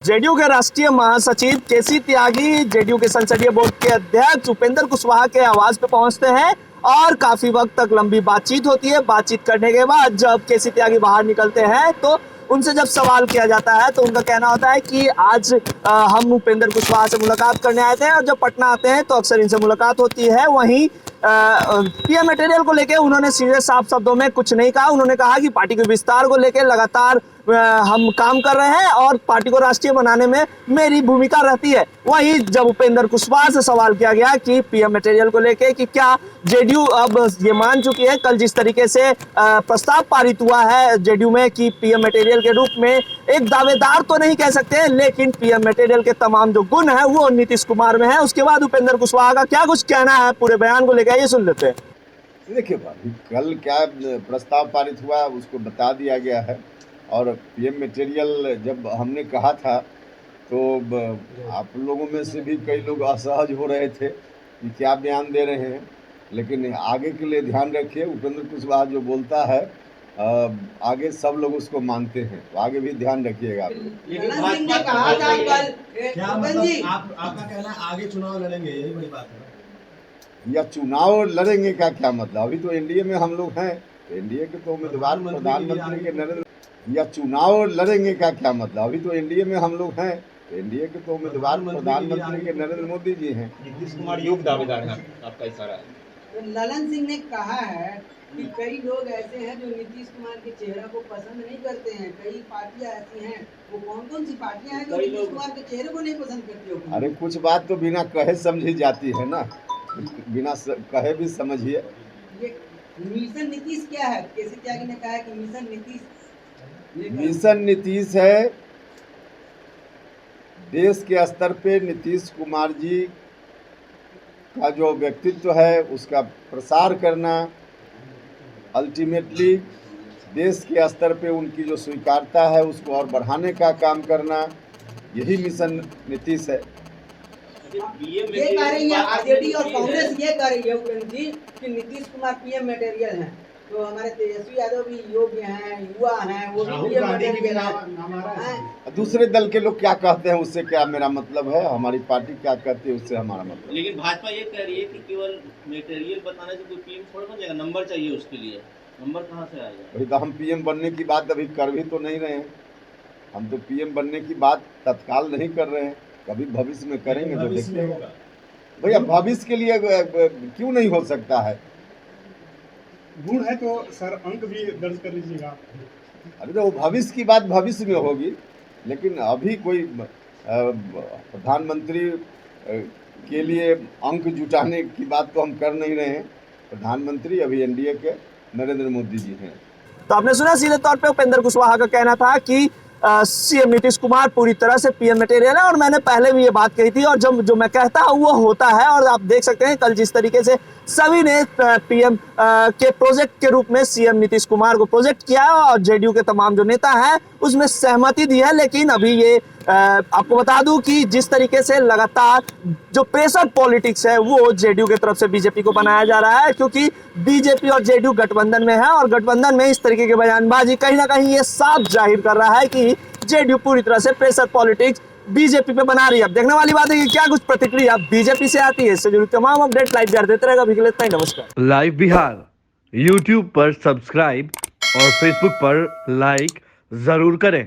JDU के राष्ट्रीय महासचिव केसी त्यागी जेडीयू के संसदीय बोर्ड के अध्यक्ष उपेंद्र कुशवाहा के आवास पे पहुंचते हैं और काफी वक्त तक लंबी बातचीत होती है। बातचीत करने के बाद जब केसी त्यागी बाहर निकलते हैं तो उनसे जब सवाल किया जाता है तो उनका कहना होता है कि आज हम उपेंद्र कुशवाहा से मुलाकात करने आए थे और जब पटना आते हैं तो अक्सर इनसे मुलाकात होती है। वहीं पीएम मटेरियल को लेकर उन्होंने सीधे साफ शब्दों में कुछ नहीं कहा। उन्होंने कहा कि पार्टी के विस्तार को लेकर लगातार हम काम कर रहे हैं और पार्टी को राष्ट्रीय बनाने में मेरी भूमिका रहती है। वहीं जब उपेंद्र कुशवाहा से सवाल किया गया कि पीएम मटेरियल को लेकर कि क्या जेडीयू अब ये मान चुकी है, कल जिस तरीके से प्रस्ताव पारित हुआ है जेडीयू में कि पीएम मटेरियल के रूप में एक दावेदार तो नहीं कह सकते लेकिन पीएम मटेरियल के तमाम जो गुण है वो नीतीश कुमार में है। उसके बाद उपेंद्र कुशवाहा का क्या कुछ कहना है पूरे बयान को लेकर, ये सुन लेते हैं। देखिए भाई, कल क्या प्रस्ताव पारित हुआ उसको बता दिया गया है और पीएम मटेरियल जब हमने कहा था तो आप लोगों में से भी कई लोग असहज हो रहे थे कि क्या बयान दे रहे हैं, लेकिन आगे के लिए ध्यान रखिए। उपेंद्र कुशवाहा जो बोलता है आगे सब लोग उसको मानते हैं, तो आगे भी ध्यान रखिएगा। आपका कहना है आगे चुनाव लड़ेंगे, यही बड़ी बात है। या चुनाव लड़ेंगे का क्या मतलब? अभी तो एनडीए में हम लोग हैं, तो एनडीए के तो उम्मीदवार प्रधानमंत्री के नरेंद्र। या चुनाव लड़ेंगे का क्या मतलब? अभी तो एनडीए में हम लोग हैं, तो एनडीए के तो उम्मीदवार प्रधानमंत्री के नरेंद्र मोदी जी हैं। नीतीश कुमार योग्य दावेदार हैं, आपका इशारा है। तो ललन सिंह ने कहा है कि कई लोग ऐसे हैं जो नीतीश कुमार के चेहरा को पसंद नहीं करते हैं, कई पार्टियां ऐसी हैं। वो कौन-कौन सी पार्टियां हैं जो नीतीश कुमार के चेहरे को नहीं पसंद करती हो? अरे कुछ बात तो बिना कहे समझी जाती है ना, बिना कहे भी समझिए। ये मिशन नीतीश क्या है? केसी त्यागी ने कहा है कि मिशन नीतीश है देश के स्तर पे नीतीश कुमार जी का जो व्यक्तित्व है उसका प्रसार करना, अल्टीमेटली देश के स्तर पे उनकी जो स्वीकार्यता है उसको और बढ़ाने का काम करना, यही मिशन नीतीश है। ये कह रही है आरजेडी और कांग्रेस, ये कह रही है उपेंद्र जी कि नीतीश कुमार पीएम मटेरियल हैं, तो हमारे तेजस्वी यादव भी योग्य हैं, युवा हैं, वो भी पीएम मटेरियल हैं। दूसरे दल के लोग क्या कहते हैं उससे क्या मेरा मतलब है, हमारी पार्टी क्या कहती है उससे हमारा मतलब। लेकिन भाजपा ये कह रही है कि केवल मटेरियल बताने से कोई पीएम थोड़ा बन जाएगा, नंबर चाहिए उसके लिए। नंबर कहाँ से आएगा? अभी तो हम पीएम बनने की बात अभी कर भी तो नहीं रहे हैं। हम तो पीएम बनने की बात तत्काल नहीं कर रहे हैं, कभी भविष्य में करेंगे तो देखते हैं। भैया भविष्य के लिए क्यों नहीं हो सकता है? गुण है तो सर अंक भी दर्ज कर लीजिएगा। अरे तो भविष्य की बात भविष्य में होगी, लेकिन अभी कोई प्रधानमंत्री के लिए अंक जुटाने की बात तो हम कर नहीं रहे हैं। प्रधानमंत्री अभी एनडीए के नरेंद्र मोदी जी हैं। तो आपने सुना सीधे तौर पे उपेंद्र कुशवाहा का कहना था कि सीएम नीतीश कुमार पूरी तरह से पीएम मटेरियल है और मैंने पहले भी ये बात कही थी और जो मैं कहता हूँ वो होता है। और आप देख सकते हैं कल जिस तरीके से सभी ने पीएम के प्रोजेक्ट के रूप में सीएम नीतीश कुमार को प्रोजेक्ट किया है और जेडीयू के तमाम जो नेता हैं उसमें सहमति दी है। लेकिन अभी ये आपको बता दूं कि जिस तरीके से लगातार जो प्रेशर पॉलिटिक्स है वो जेडीयू की तरफ से बीजेपी को बनाया जा रहा है, क्योंकि बीजेपी और जेडीयू गठबंधन में है और गठबंधन में इस तरीके की बयानबाजी कहीं ना कहीं ये साफ जाहिर कर रहा है कि जेडीयू पूरी तरह से प्रेशर पॉलिटिक्स बीजेपी पे बना रही है। अब देखने वाली बात है कि क्या कुछ प्रतिक्रिया बीजेपी से आती है। इससे जुड़ी तमाम अपडेट लाइव जारी देते रहेगा। अभी के लिए इतना ही, नमस्कार। लाइव बिहार यूट्यूब पर सब्सक्राइब और फेसबुक पर लाइक जरूर करें।